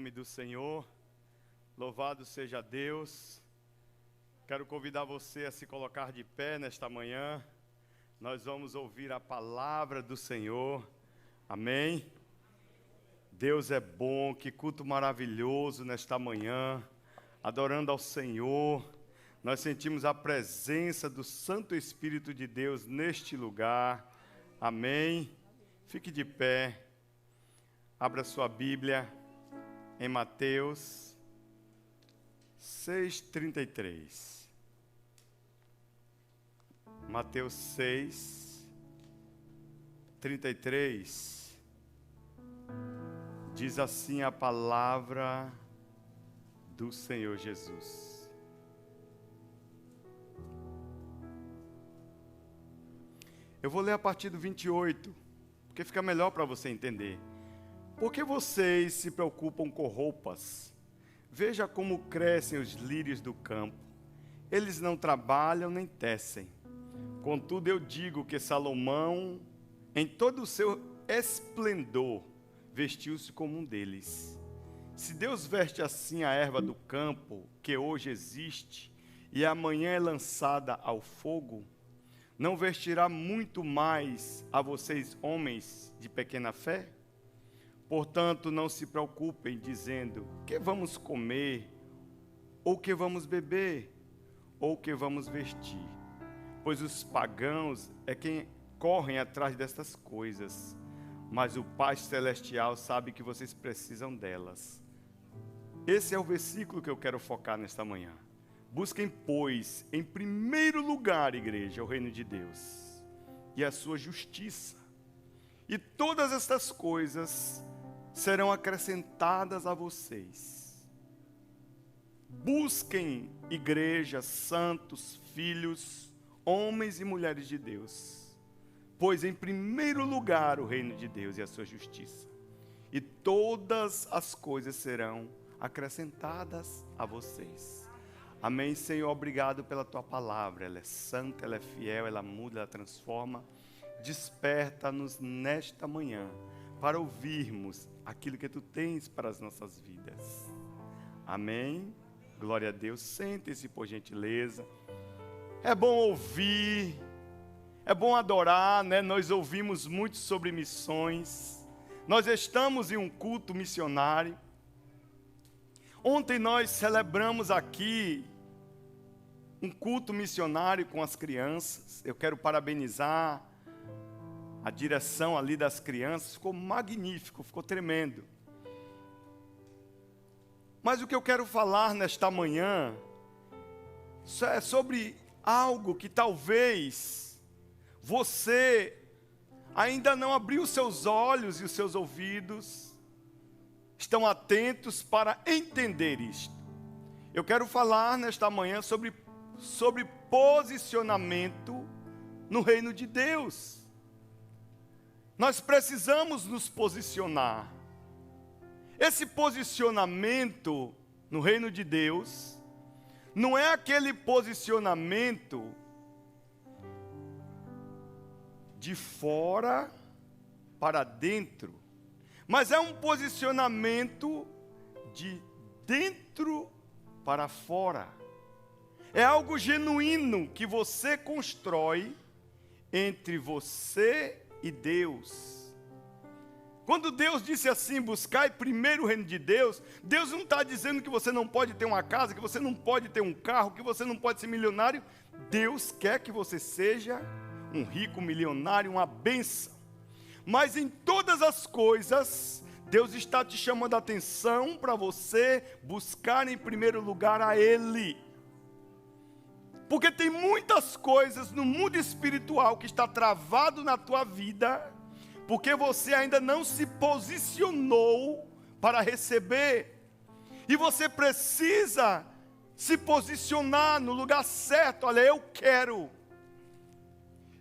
nome do Senhor, louvado seja Deus. Quero convidar você a se colocar de pé nesta manhã. Nós vamos ouvir a palavra do Senhor, amém? Deus é bom, que culto maravilhoso nesta manhã, adorando ao Senhor. Nós sentimos a presença do Santo Espírito de Deus neste lugar, amém? Fique de pé, abra sua Bíblia em Mateus 6:33. Mateus 6:33 diz assim a palavra do Senhor Jesus. Eu vou ler a partir do 28, porque fica melhor para você entender. Por que vocês se preocupam com roupas? Veja como crescem os lírios do campo. Eles não trabalham nem tecem. Contudo, eu digo que Salomão, em todo o seu esplendor, vestiu-se como um deles. Se Deus veste assim a erva do campo, que hoje existe, e amanhã é lançada ao fogo, não vestirá muito mais a vocês, homens de pequena fé? Portanto, não se preocupem dizendo, que vamos comer, ou que vamos beber, ou que vamos vestir. Pois os pagãos é quem correm atrás destas coisas, mas o Pai Celestial sabe que vocês precisam delas. Esse é o versículo que eu quero focar nesta manhã. Busquem, pois, em primeiro lugar, igreja, o reino de Deus e a sua justiça. E todas estas coisas serão acrescentadas a vocês. Busquem, igreja, santos, filhos, homens e mulheres de Deus, pois em primeiro lugar o reino de Deus e a sua justiça. E todas as coisas serão acrescentadas a vocês. Amém, Senhor, obrigado pela Tua palavra. Ela é santa, ela é fiel, ela muda, ela transforma. Desperta-nos nesta manhã para ouvirmos aquilo que Tu tens para as nossas vidas. Amém? Glória a Deus. Sente-se, por gentileza. É bom ouvir, é bom adorar, né? Nós ouvimos muito sobre missões. Nós estamos em um culto missionário. Ontem nós celebramos aqui um culto missionário com as crianças. Eu quero parabenizar a direção ali das crianças, ficou magnífico, ficou tremendo. Mas o que eu quero falar nesta manhã é sobre algo que talvez você ainda não abriu seus olhos e os seus ouvidos, estão atentos para entender isto. Eu quero falar nesta manhã sobre posicionamento no reino de Deus. Nós precisamos nos posicionar. Esse posicionamento no reino de Deus não é aquele posicionamento de fora para dentro, mas é um posicionamento de dentro para fora. É algo genuíno que você constrói entre você e Deus. Quando Deus disse assim, buscai primeiro o reino de Deus, Deus não está dizendo que você não pode ter uma casa, que você não pode ter um carro, que você não pode ser milionário. Deus quer que você seja um rico milionário, uma bênção. Mas em todas as coisas, Deus está te chamando a atenção para você buscar em primeiro lugar a Ele. Porque tem muitas coisas no mundo espiritual que está travado na tua vida, porque você ainda não se posicionou para receber. E você precisa se posicionar no lugar certo. Olha, eu quero.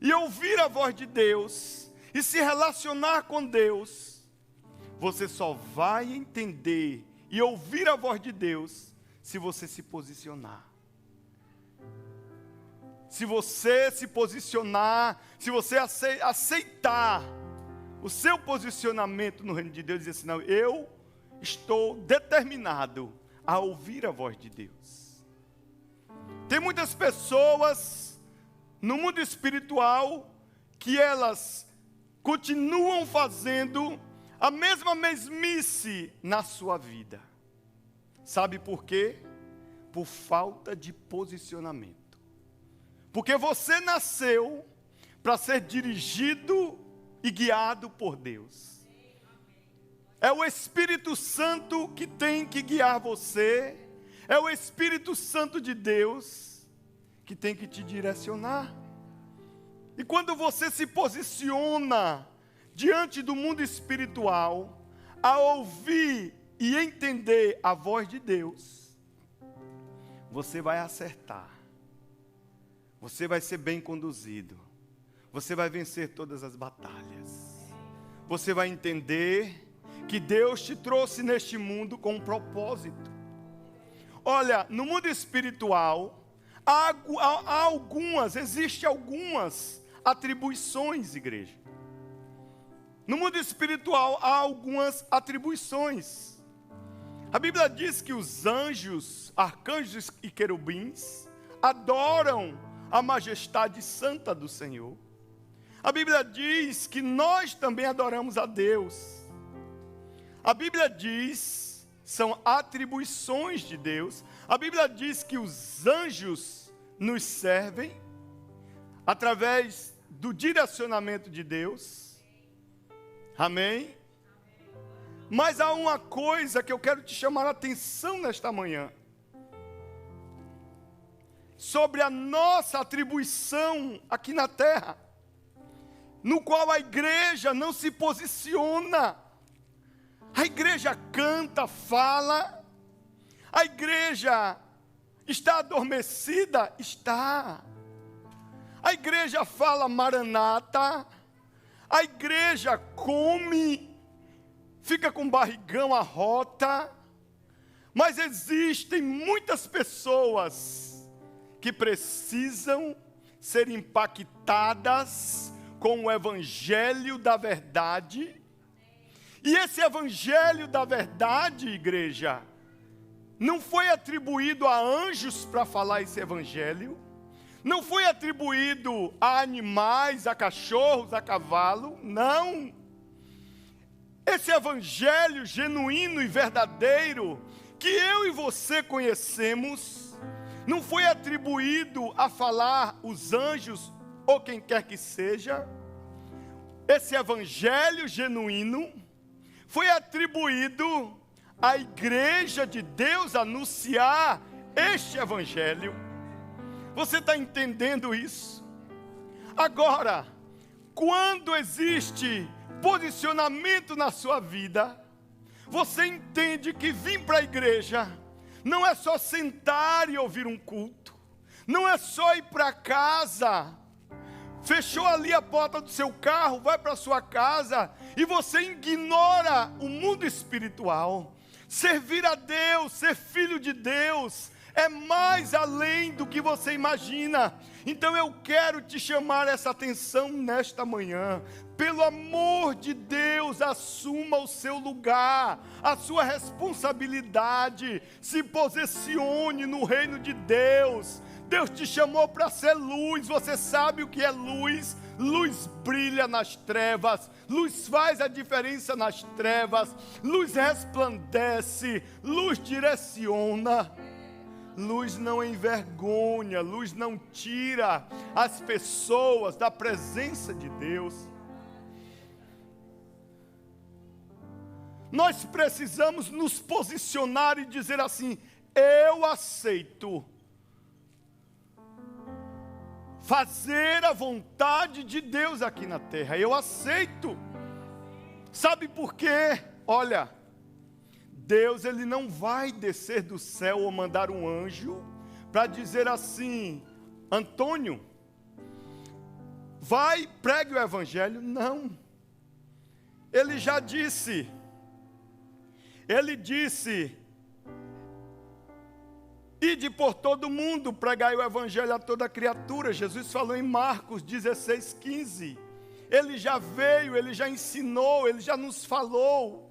E ouvir a voz de Deus, e se relacionar com Deus. Você só vai entender e ouvir a voz de Deus se você se posicionar. Se você se posicionar, se você aceitar o seu posicionamento no reino de Deus, dizer assim, não, eu estou determinado a ouvir a voz de Deus. Tem muitas pessoas no mundo espiritual que elas continuam fazendo a mesma mesmice na sua vida. Sabe por quê? Por falta de posicionamento. Porque você nasceu para ser dirigido e guiado por Deus. É o Espírito Santo que tem que guiar você. É o Espírito Santo de Deus que tem que te direcionar. E quando você se posiciona diante do mundo espiritual, a ouvir e entender a voz de Deus, você vai acertar. Você vai ser bem conduzido. Você vai vencer todas as batalhas. Você vai entender que Deus te trouxe neste mundo com um propósito. Olha, no mundo espiritual, existem algumas atribuições, igreja. No mundo espiritual há algumas atribuições. A Bíblia diz que os anjos, arcanjos e querubins adoram a majestade santa do Senhor. A Bíblia diz que nós também adoramos a Deus. A Bíblia diz, são atribuições de Deus. A Bíblia diz que os anjos nos servem através do direcionamento de Deus. Amém? Mas há uma coisa que eu quero te chamar a atenção nesta manhã. Sobre a nossa atribuição aqui na terra, no qual a igreja não se posiciona. A igreja canta, fala. A igreja está adormecida? Está. A igreja fala Maranata. A igreja come, fica com barrigão à rota. Mas existem muitas pessoas que precisam ser impactadas com o evangelho da verdade. E esse evangelho da verdade, igreja, não foi atribuído a anjos para falar esse evangelho. Não foi atribuído a animais, a cachorros, a cavalo. Não. Esse evangelho genuíno e verdadeiro que eu e você conhecemos, não foi atribuído a falar os anjos ou quem quer que seja. Esse evangelho genuíno foi atribuído à igreja de Deus anunciar este evangelho. Você está entendendo isso? Agora, quando existe posicionamento na sua vida, você entende que vir para a igreja não é só sentar e ouvir um culto, não é só ir para casa, fechou ali a porta do seu carro, vai para a sua casa e você ignora o mundo espiritual. Servir a Deus, ser filho de Deus, é mais além do que você imagina. Então eu quero te chamar essa atenção nesta manhã. Pelo amor de Deus, assuma o seu lugar, a sua responsabilidade, se posicione no reino de Deus. Deus te chamou para ser luz, você sabe o que é luz? Luz brilha nas trevas, luz faz a diferença nas trevas, luz resplandece, luz direciona. Luz não envergonha, luz não tira as pessoas da presença de Deus. Nós precisamos nos posicionar e dizer assim: eu aceito fazer a vontade de Deus aqui na terra, eu aceito. Sabe por quê? Olha, Deus, ele não vai descer do céu ou mandar um anjo para dizer assim: Antônio, vai, pregue o evangelho. Não. Ele já disse, ide por todo mundo, pregai o evangelho a toda criatura. Jesus falou em Marcos 16:15. Ele já veio, ele já ensinou, ele já nos falou.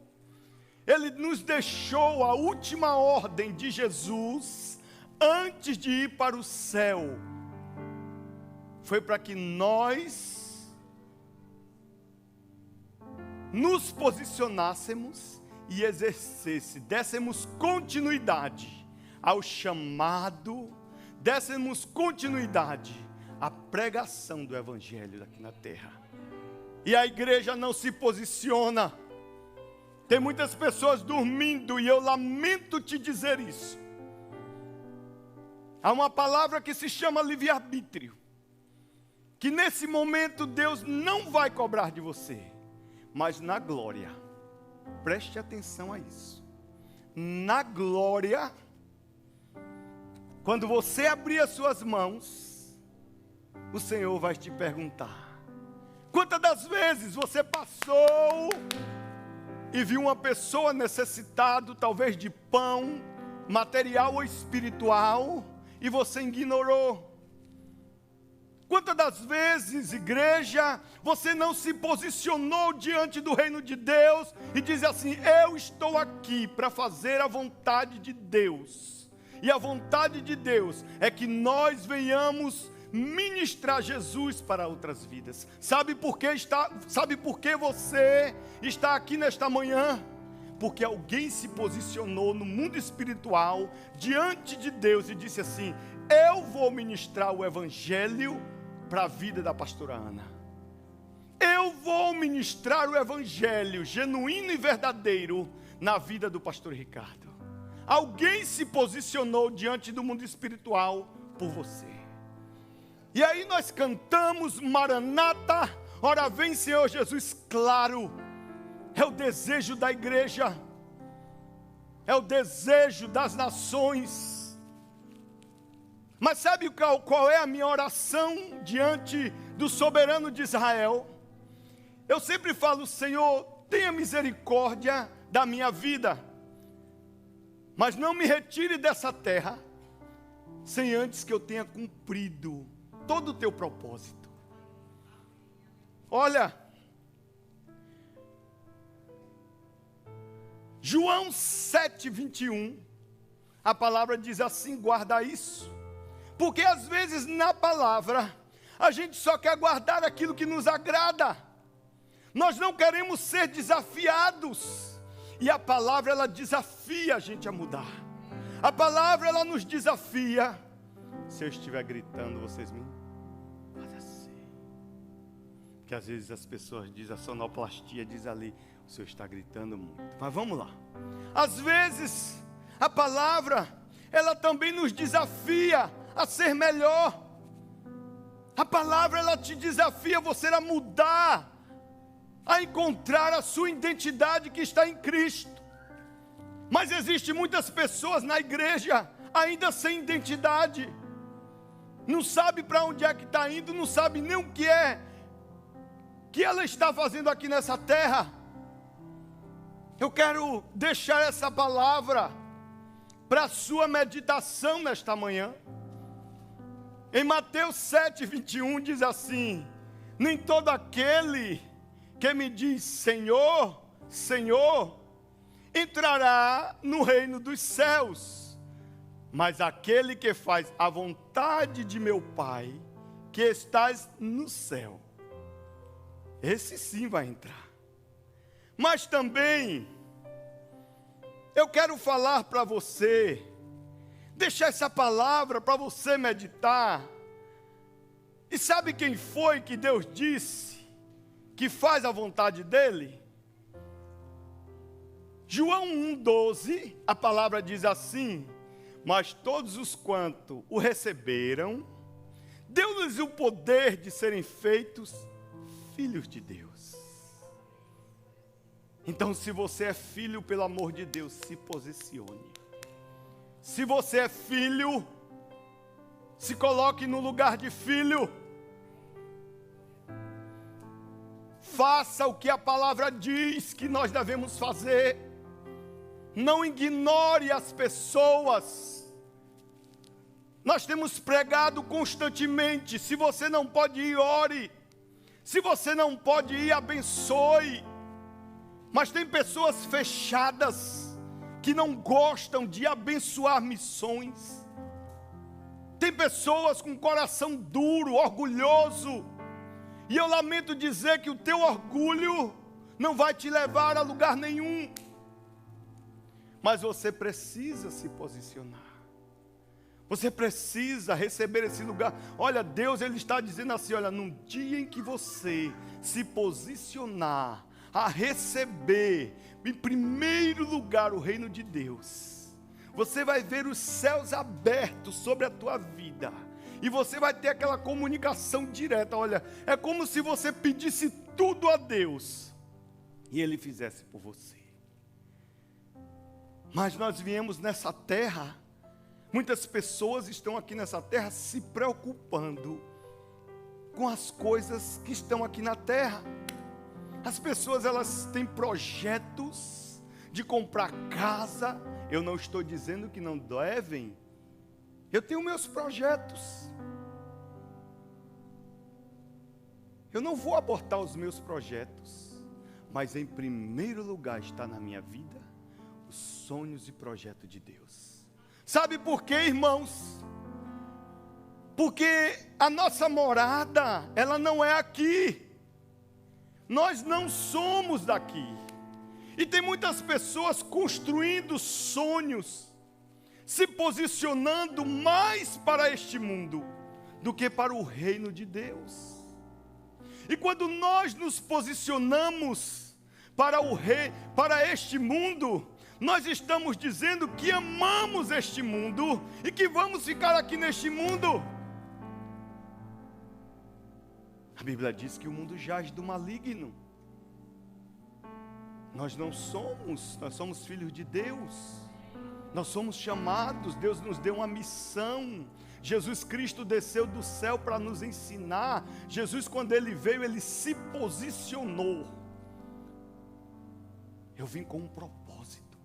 Ele nos deixou a última ordem de Jesus antes de ir para o céu. Foi para que nós nos posicionássemos e dessemos continuidade ao chamado, dessemos continuidade à pregação do Evangelho aqui na terra. E a igreja não se posiciona. Tem muitas pessoas dormindo e eu lamento te dizer isso. Há uma palavra que se chama livre-arbítrio, que nesse momento Deus não vai cobrar de você, mas na glória, preste atenção a isso, na glória, quando você abrir as suas mãos, o Senhor vai te perguntar: quantas das vezes você passou e viu uma pessoa necessitada, talvez de pão, material ou espiritual, e você ignorou? Quantas das vezes, igreja, você não se posicionou diante do reino de Deus e diz assim: eu estou aqui para fazer a vontade de Deus. E a vontade de Deus é que nós venhamos ministrar Jesus para outras vidas. Sabe por que você está aqui nesta manhã? Porque alguém se posicionou no mundo espiritual diante de Deus e disse assim: eu vou ministrar o Evangelho para a vida da pastora Ana. Eu vou ministrar o Evangelho genuíno e verdadeiro na vida do pastor Ricardo. Alguém se posicionou diante do mundo espiritual por você. E aí nós cantamos Maranata, ora vem Senhor Jesus. Claro, é o desejo da igreja, é o desejo das nações. Mas sabe qual é a minha oração diante do soberano de Israel? Eu sempre falo: Senhor, tenha misericórdia da minha vida, mas não me retire dessa terra sem antes que eu tenha cumprido todo o teu propósito. Olha, João 7:21, a palavra diz assim: guarda isso. Porque às vezes na palavra a gente só quer guardar aquilo que nos agrada. Nós não queremos ser desafiados. E a palavra, ela desafia a gente a mudar. A palavra, ela nos desafia. Se eu estiver gritando, vocês me fazem assim. Porque às vezes as pessoas dizem, a sonoplastia diz ali: o senhor está gritando muito. Mas vamos lá. Às vezes a palavra, ela também nos desafia a ser melhor. A palavra, ela te desafia você a mudar, a encontrar a sua identidade que está em Cristo. Mas existem muitas pessoas na igreja ainda sem identidade, não sabe para onde é que está indo, não sabe nem o que é que ela está fazendo aqui nessa terra. Eu quero deixar essa palavra para a sua meditação nesta manhã. Em Mateus 7:21 diz assim: nem todo aquele que me diz Senhor, Senhor, entrará no reino dos céus, mas aquele que faz a vontade de meu Pai, que estás no céu, esse sim vai entrar. Mas também eu quero falar para você, deixar essa palavra para você meditar. E sabe quem foi que Deus disse que faz a vontade dele? João 1,12, a palavra diz assim: mas todos os quanto o receberam, deu-lhes o poder de serem feitos filhos de Deus. Então, se você é filho, pelo amor de Deus, se posicione. Se você é filho, se coloque no lugar de filho. Faça o que a palavra diz que nós devemos fazer. Não ignore as pessoas. Nós temos pregado constantemente: se você não pode ir, ore. Se você não pode ir, abençoe. Mas tem pessoas fechadas que não gostam de abençoar missões. Tem pessoas com coração duro, orgulhoso. E eu lamento dizer que o teu orgulho não vai te levar a lugar nenhum. Mas você precisa se posicionar. Você precisa receber esse lugar. Olha, Deus, Ele está dizendo assim, olha, num dia em que você se posicionar a receber, em primeiro lugar, o reino de Deus, você vai ver os céus abertos sobre a tua vida. E você vai ter aquela comunicação direta. Olha, é como se você pedisse tudo a Deus e Ele fizesse por você. Mas nós viemos nessa terra, muitas pessoas estão aqui nessa terra se preocupando com as coisas que estão aqui na terra. As pessoas, elas têm projetos de comprar casa. Eu não estou dizendo que não devem. Eu tenho meus projetos. Eu não vou abortar os meus projetos. Mas em primeiro lugar está na minha vida os sonhos e projetos de Deus. Sabe por quê, irmãos? Porque a nossa morada, ela não é aqui. Nós não somos daqui. E tem muitas pessoas construindo sonhos, se posicionando mais para este mundo do que para o reino de Deus. E quando nós nos posicionamos para este mundo, nós estamos dizendo que amamos este mundo e que vamos ficar aqui neste mundo. A Bíblia diz que o mundo jaz do maligno. Nós somos filhos de Deus. Nós somos chamados, Deus nos deu uma missão. Jesus Cristo desceu do céu para nos ensinar. Jesus, quando Ele veio, Ele se posicionou. Eu vim com um propósito.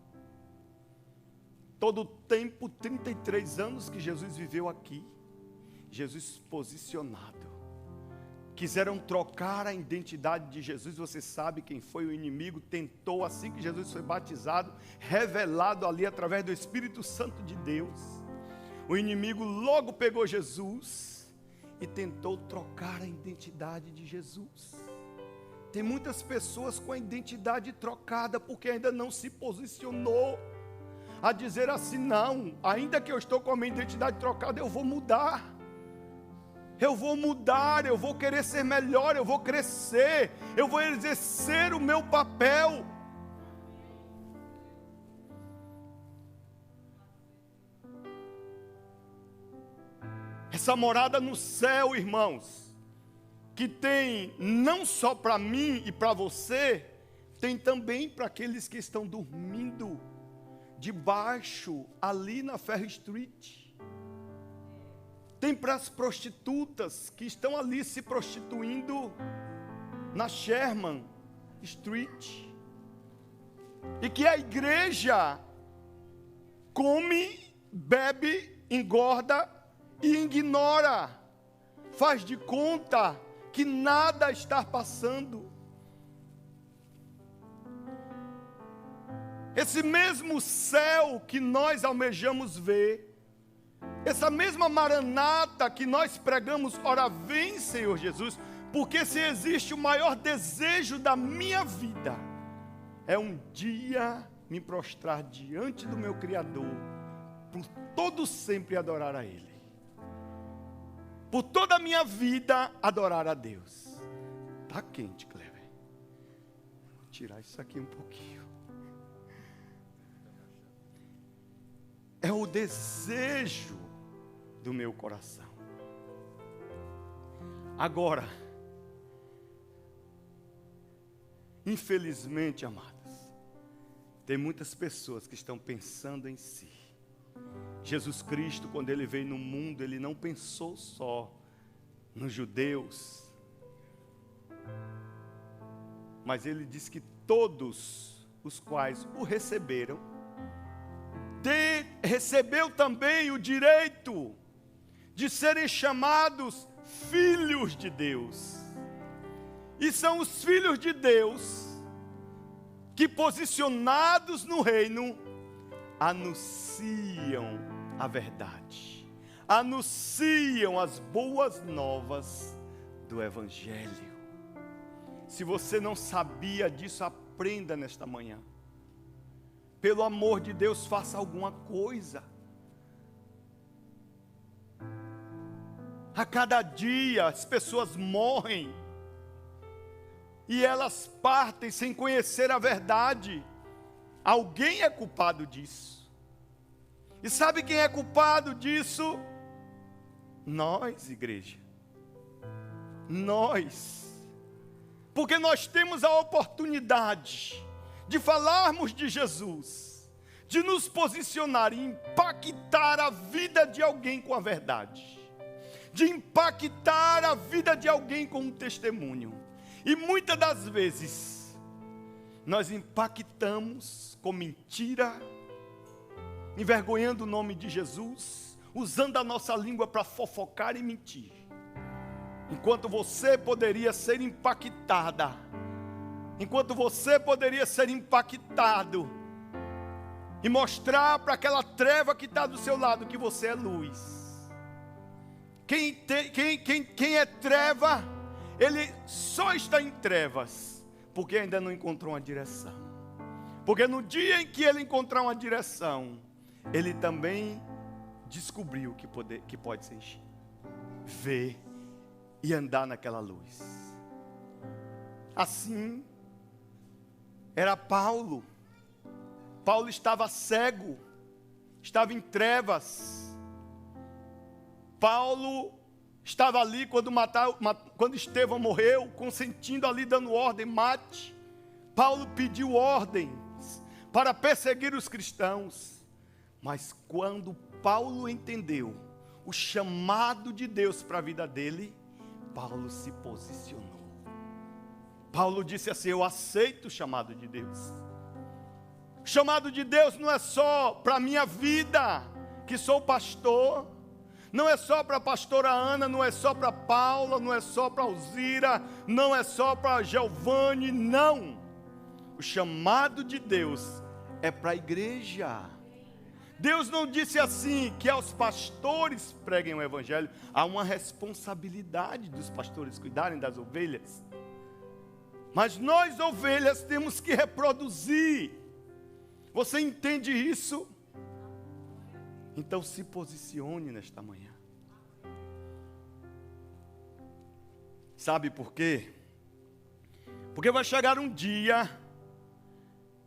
Todo o tempo, 33 anos que Jesus viveu aqui, Jesus posicionado. Quiseram trocar a identidade de Jesus. Você sabe quem foi o inimigo. Tentou, assim que Jesus foi batizado, revelado ali através do Espírito Santo de Deus, o inimigo logo pegou Jesus e tentou trocar a identidade de Jesus. Tem muitas pessoas com a identidade trocada porque ainda não se posicionou a dizer assim, não, ainda que eu estou com a minha identidade trocada, eu vou mudar. Eu vou mudar, eu vou querer ser melhor, eu vou crescer, eu vou exercer o meu papel. Essa morada no céu, irmãos, que tem não só para mim e para você, tem também para aqueles que estão dormindo debaixo, ali na Ferry Street. Tem para as prostitutas que estão ali se prostituindo na Sherman Street. E que a igreja come, bebe, engorda e ignora. Faz de conta que nada está passando. Esse mesmo céu que nós almejamos ver, essa mesma maranata que nós pregamos, ora vem Senhor Jesus, porque se existe o maior desejo da minha vida, é um dia me prostrar diante do meu Criador, por todo sempre adorar a Ele, por toda a minha vida adorar a Deus. Está quente, Cleber, vou tirar isso aqui um pouquinho. É o desejo do meu coração. Agora, infelizmente, amados, tem muitas pessoas que estão pensando em si. Jesus Cristo, quando Ele veio no mundo, Ele não pensou só nos judeus, mas Ele diz que todos os quais o receberam, recebeu também o direito de serem chamados filhos de Deus. E são os filhos de Deus que posicionados no reino, anunciam a verdade, anunciam as boas novas do Evangelho. Se você não sabia disso, aprenda nesta manhã. Pelo amor de Deus, faça alguma coisa. A cada dia as pessoas morrem e elas partem sem conhecer a verdade. Alguém é culpado disso. E sabe quem é culpado disso? Nós, igreja. Nós. Porque nós temos a oportunidade de falarmos de Jesus, de nos posicionar e impactar a vida de alguém com a verdade, de impactar a vida de alguém com um testemunho. E muitas das vezes, nós impactamos com mentira, envergonhando o nome de Jesus, usando a nossa língua para fofocar e mentir. Enquanto você poderia ser impactada, enquanto você poderia ser impactado, e mostrar para aquela treva que está do seu lado que você é luz. Quem é treva, ele só está em trevas, porque ainda não encontrou uma direção. Porque no dia em que ele encontrar uma direção, ele também descobriu que pode ser ver e andar naquela luz. Assim era Paulo. Paulo estava cego, estava em trevas. Paulo estava ali quando Estevão morreu, consentindo ali, dando ordem, mate. Paulo pediu ordens para perseguir os cristãos. Mas quando Paulo entendeu o chamado de Deus para a vida dele, Paulo se posicionou. Paulo disse assim: eu aceito o chamado de Deus. O chamado de Deus não é só para a minha vida, que sou pastor, não é só para a pastora Ana, não é só para Paula, não é só para Alzira, não é só para Giovanni, não. O chamado de Deus é para a igreja. Deus não disse assim, que aos pastores preguem o evangelho. Há uma responsabilidade dos pastores cuidarem das ovelhas. Mas nós, ovelhas, temos que reproduzir. Você entende isso? Então se posicione nesta manhã. Sabe por quê? Porque vai chegar um dia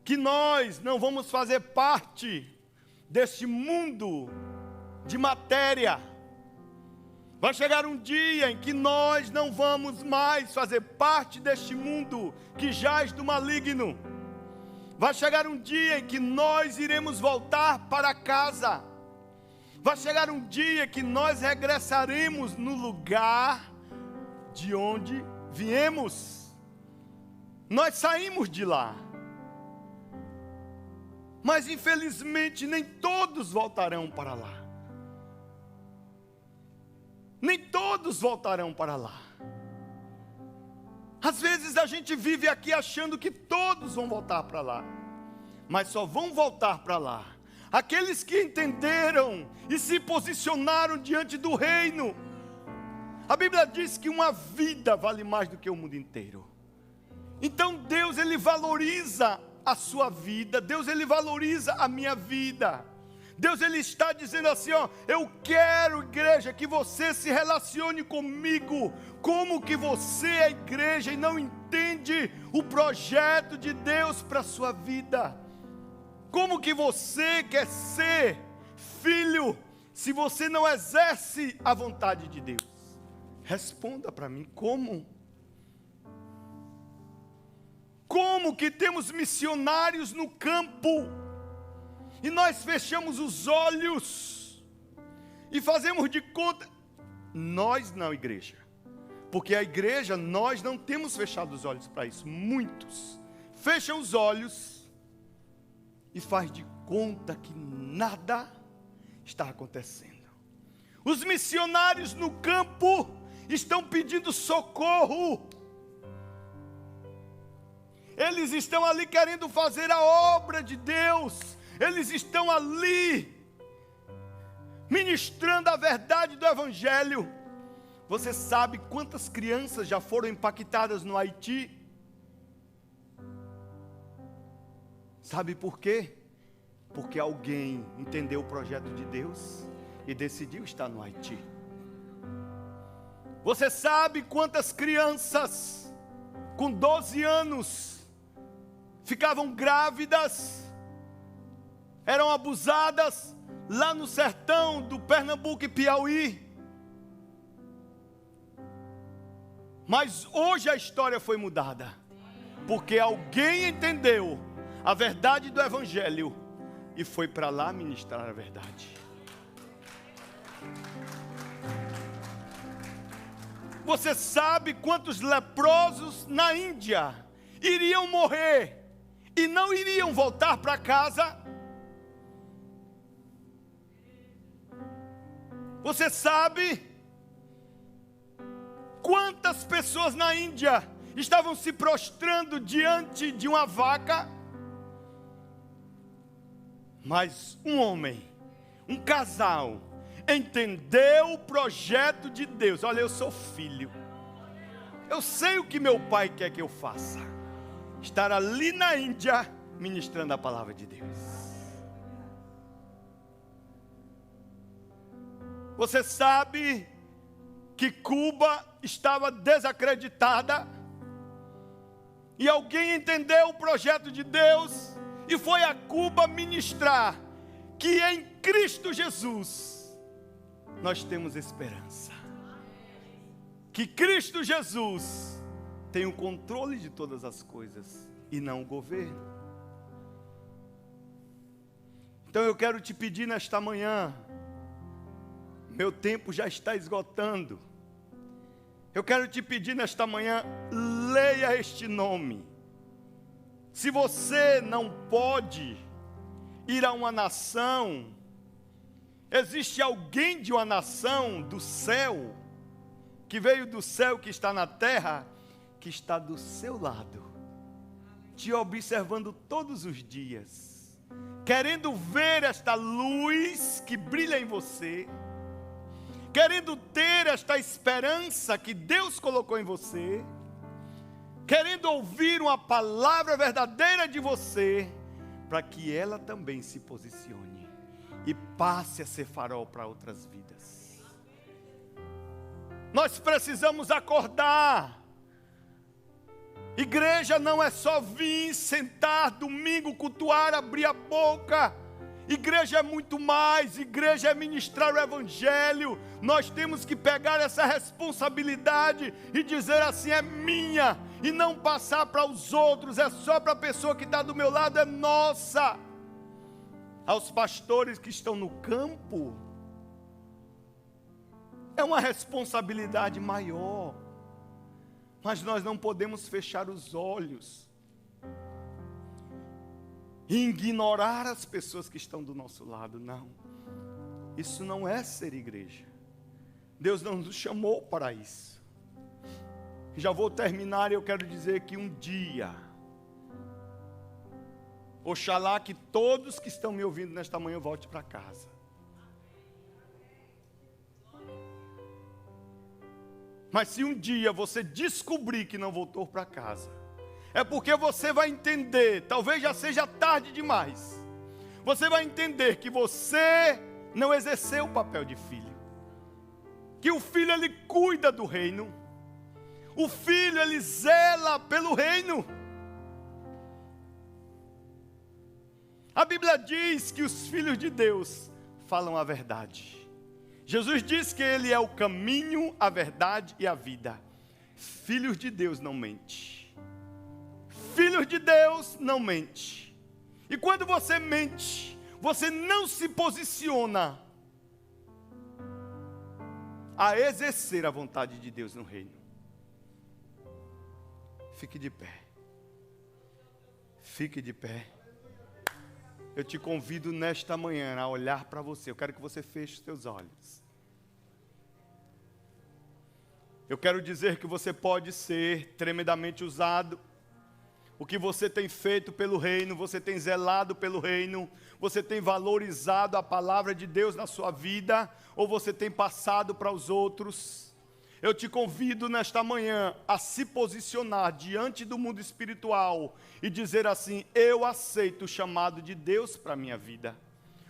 que nós não vamos fazer parte deste mundo de matéria. Vai chegar um dia em que nós não vamos mais fazer parte deste mundo que jaz do maligno. Vai chegar um dia em que nós iremos voltar para casa. Vai chegar um dia que nós regressaremos no lugar de onde viemos. Nós saímos de lá. Mas infelizmente nem todos voltarão para lá. Nem todos voltarão para lá. Às vezes a gente vive aqui achando que todos vão voltar para lá. Mas só vão voltar para lá aqueles que entenderam e se posicionaram diante do reino. A Bíblia diz que uma vida vale mais do que o mundo inteiro. Então Deus, Ele valoriza a sua vida. Deus, Ele valoriza a minha vida. Deus, Ele está dizendo assim, ó: eu quero, igreja, que você se relacione comigo, como que você é igreja e não entende o projeto de Deus para a sua vida. Como que você quer ser filho, se você não exerce a vontade de Deus? Responda para mim, como? Como que temos missionários no campo e nós fechamos os olhos e fazemos de conta? Nós não, igreja, porque a igreja, nós não temos fechado os olhos para isso. Muitos fecham os olhos e faz de conta que nada está acontecendo. Os missionários no campo estão pedindo socorro. Eles estão ali querendo fazer a obra de Deus. Eles estão ali ministrando a verdade do Evangelho. Você sabe quantas crianças já foram impactadas no Haiti? Sabe por quê? Porque alguém entendeu o projeto de Deus e decidiu estar no Haiti. Você sabe quantas crianças com 12 anos ficavam grávidas, eram abusadas lá no sertão do Pernambuco e Piauí? Mas hoje a história foi mudada, porque alguém entendeu a verdade do Evangelho e foi para lá ministrar a verdade. Você sabe quantos leprosos na Índia iriam morrer e não iriam voltar para casa? Você sabe quantas pessoas na Índia estavam se prostrando diante de uma vaca? Mas um homem, um casal, entendeu o projeto de Deus. Olha, eu sou filho, eu sei o que meu pai quer que eu faça. Estar ali na Índia, ministrando a palavra de Deus. Você sabe que Cuba estava desacreditada, e alguém entendeu o projeto de Deus, e foi a Cuba ministrar que em Cristo Jesus nós temos esperança, que Cristo Jesus tem o controle de todas as coisas e não o governo. Então eu quero te pedir nesta manhã, meu tempo já está esgotando, eu quero te pedir nesta manhã, leia este nome. Se você não pode ir a uma nação, existe alguém de uma nação do céu, que veio do céu, que está na terra, que está do seu lado, te observando todos os dias, querendo ver esta luz que brilha em você, querendo ter esta esperança que Deus colocou em você, querendo ouvir uma palavra verdadeira de você, para que ela também se posicione e passe a ser farol para outras vidas. Nós precisamos acordar. Igreja não é só vir, sentar, domingo, cultuar, abrir a boca. Igreja é muito mais, igreja é ministrar o Evangelho. Nós temos que pegar essa responsabilidade e dizer assim, é minha, e não passar para os outros, é só para a pessoa que está do meu lado, é nossa. Aos pastores que estão no campo, é uma responsabilidade maior, mas nós não podemos fechar os olhos e ignorar as pessoas que estão do nosso lado. Não, isso não é ser igreja. Deus não nos chamou para isso. Já vou terminar e eu quero dizer que um dia, oxalá que todos que estão me ouvindo nesta manhã voltem para casa. Mas se um dia você descobrir que não voltou para casa, é porque você vai entender, talvez já seja tarde demais, você vai entender que você não exerceu o papel de filho, que o filho ele cuida do reino, o filho ele zela pelo reino. A Bíblia diz que os filhos de Deus falam a verdade. Jesus diz que Ele é o caminho, a verdade e a vida. Filhos de Deus não mente. Filhos de Deus não mente. E quando você mente, você não se posiciona a exercer a vontade de Deus no reino. Fique de pé. Fique de pé. Eu te convido nesta manhã a olhar para você. Eu quero que você feche os seus olhos. Eu quero dizer que você pode ser tremendamente usado. o que você tem feito pelo reino, você tem zelado pelo reino, você tem valorizado a palavra de Deus na sua vida, ou você tem passado para os outros. Eu te convido nesta manhã a se posicionar diante do mundo espiritual e dizer assim: eu aceito o chamado de Deus para a minha vida.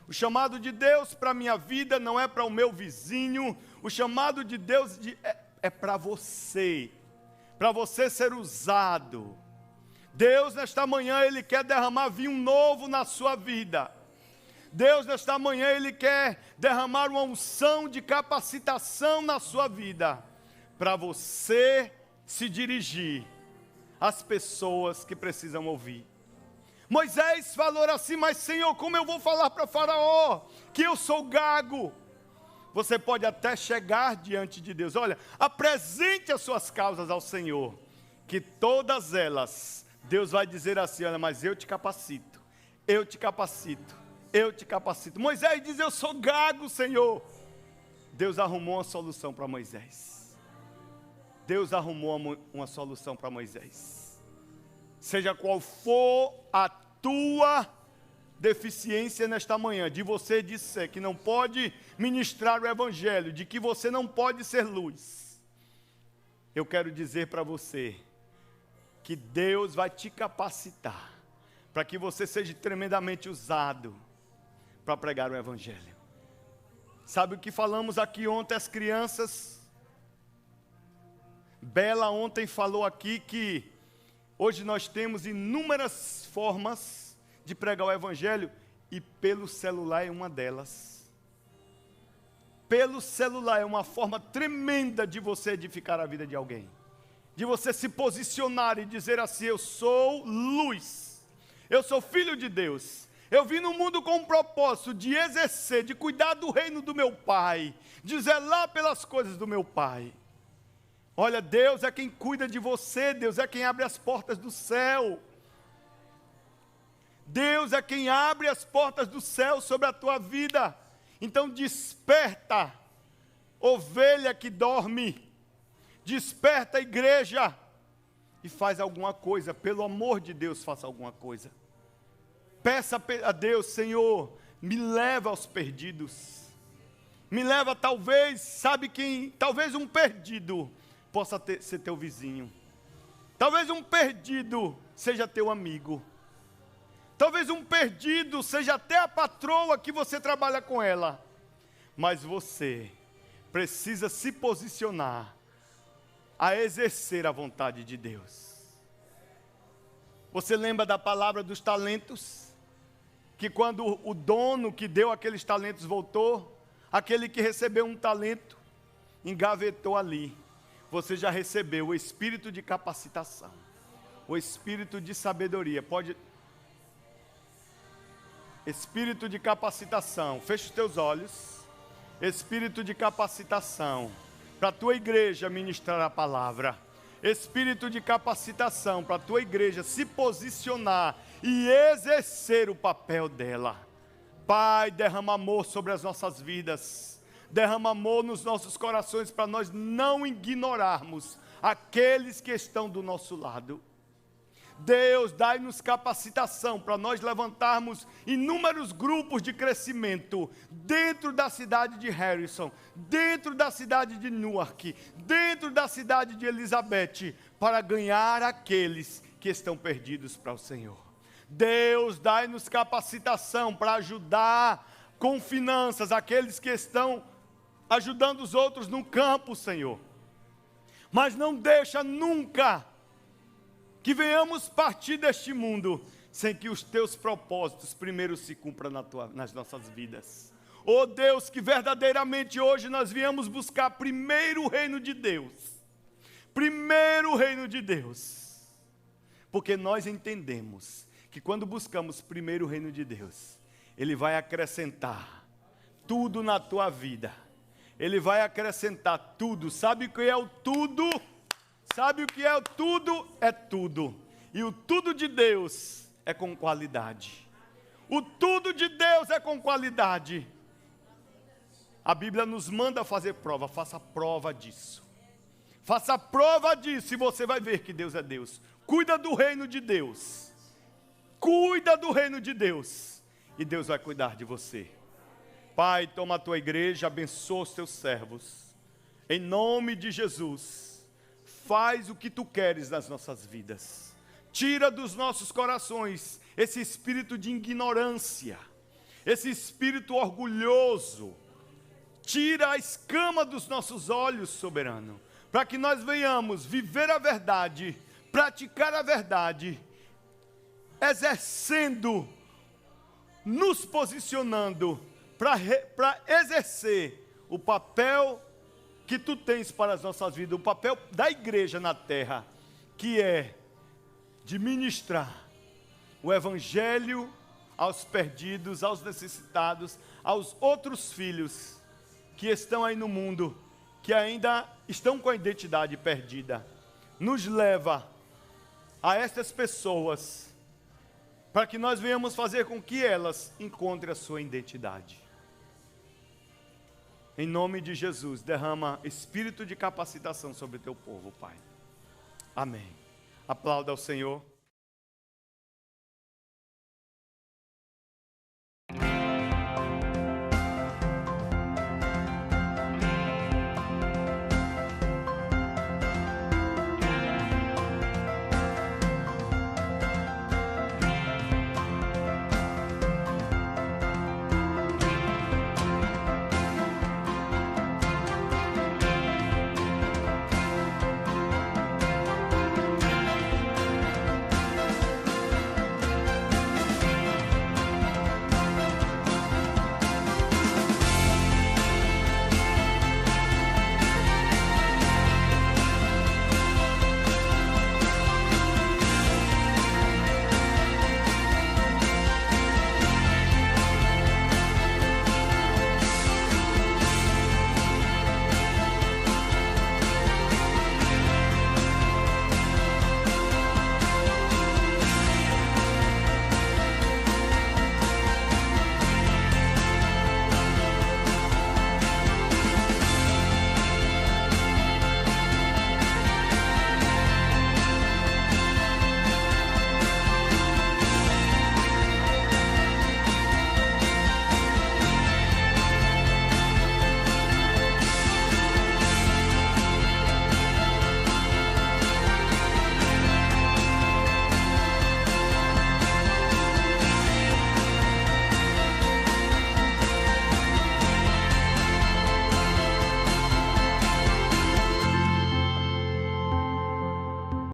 O chamado de Deus para a minha vida não é para o meu vizinho, o chamado de Deus é para você ser usado. Deus nesta manhã, Ele quer derramar vinho novo na sua vida. Deus nesta manhã, Ele quer derramar uma unção de capacitação na sua vida, para você se dirigir às pessoas que precisam ouvir. Moisés falou assim: mas Senhor, como eu vou falar para Faraó que eu sou gago? Você pode até chegar diante de Deus, olha, apresente as suas causas ao Senhor, que todas elas, Deus vai dizer assim: olha, mas eu te capacito, eu te capacito, eu te capacito. Moisés diz: eu sou gago, Senhor. Deus arrumou uma solução para Moisés. Deus arrumou uma solução para Moisés. Seja qual for a tua deficiência nesta manhã, de você disser que não pode ministrar o evangelho, de que você não pode ser luz, eu quero dizer para você que Deus vai te capacitar para que você seja tremendamente usado para pregar o evangelho. Sabe o que falamos aqui ontem às crianças? Bela ontem falou aqui que hoje nós temos inúmeras formas de pregar o evangelho, e pelo celular é uma delas. Pelo celular é uma forma tremenda de você edificar a vida de alguém, de você se posicionar e dizer assim: eu sou luz, eu sou filho de Deus, eu vim no mundo com um propósito de exercer, de cuidar do reino do meu Pai, de zelar pelas coisas do meu Pai. Olha, Deus é quem cuida de você, Deus é quem abre as portas do céu. Deus é quem abre as portas do céu sobre a tua vida. Então desperta, ovelha que dorme, desperta, igreja, e faz alguma coisa, pelo amor de Deus, faça alguma coisa. Peça a Deus: Senhor, me leva aos perdidos, me leva, talvez, sabe quem, talvez um perdido possa ser teu vizinho, talvez um perdido seja teu amigo, talvez um perdido seja até a patroa que você trabalha com ela, mas você precisa se posicionar a exercer a vontade de Deus. Você lembra da palavra dos talentos? Que quando o dono que deu aqueles talentos voltou, aquele que recebeu um talento, engavetou ali. Você já recebeu o espírito de capacitação, o espírito de sabedoria. Espírito de capacitação, fecha os teus olhos. Espírito de capacitação, para a tua igreja ministrar a palavra. Espírito de capacitação, para a tua igreja se posicionar e exercer o papel dela. Pai, derrama amor sobre as nossas vidas. Derrama amor nos nossos corações, para nós não ignorarmos aqueles que estão do nosso lado. Deus, dai-nos capacitação para nós levantarmos inúmeros grupos de crescimento dentro da cidade de Harrison, dentro da cidade de Newark, dentro da cidade de Elizabeth, para ganhar aqueles que estão perdidos para o Senhor. Deus, dai-nos capacitação para ajudar com finanças aqueles que estão ajudando os outros no campo, Senhor. Mas não deixa nunca que venhamos partir deste mundo sem que os teus propósitos primeiro se cumpram nas nossas vidas. Oh Deus, que verdadeiramente hoje nós viemos buscar primeiro o reino de Deus. Primeiro o reino de Deus. Porque nós entendemos que quando buscamos primeiro o reino de Deus, Ele vai acrescentar tudo na tua vida. Ele vai acrescentar tudo. Sabe o que é o tudo? Sabe o que é o tudo? É tudo. E o tudo de Deus é com qualidade. O tudo de Deus é com qualidade. A Bíblia nos manda fazer prova. Faça prova disso. Faça prova disso e você vai ver que Deus é Deus. Cuida do reino de Deus. Cuida do reino de Deus. E Deus vai cuidar de você. Pai, toma a tua igreja, abençoa os teus servos. Em nome de Jesus, faz o que tu queres nas nossas vidas. Tira dos nossos corações esse espírito de ignorância, esse espírito orgulhoso. Tira a escama dos nossos olhos, soberano, para que nós venhamos viver a verdade, praticar a verdade, exercendo, nos posicionando para exercer o papel que tu tens para as nossas vidas, o papel da igreja na terra, que é de ministrar o evangelho aos perdidos, aos necessitados, aos outros filhos que estão aí no mundo, que ainda estão com a identidade perdida. Nos leva a estas pessoas, para que nós venhamos fazer com que elas encontrem a sua identidade. Em nome de Jesus, derrama espírito de capacitação sobre o teu povo, Pai. Amém. Aplauda ao Senhor.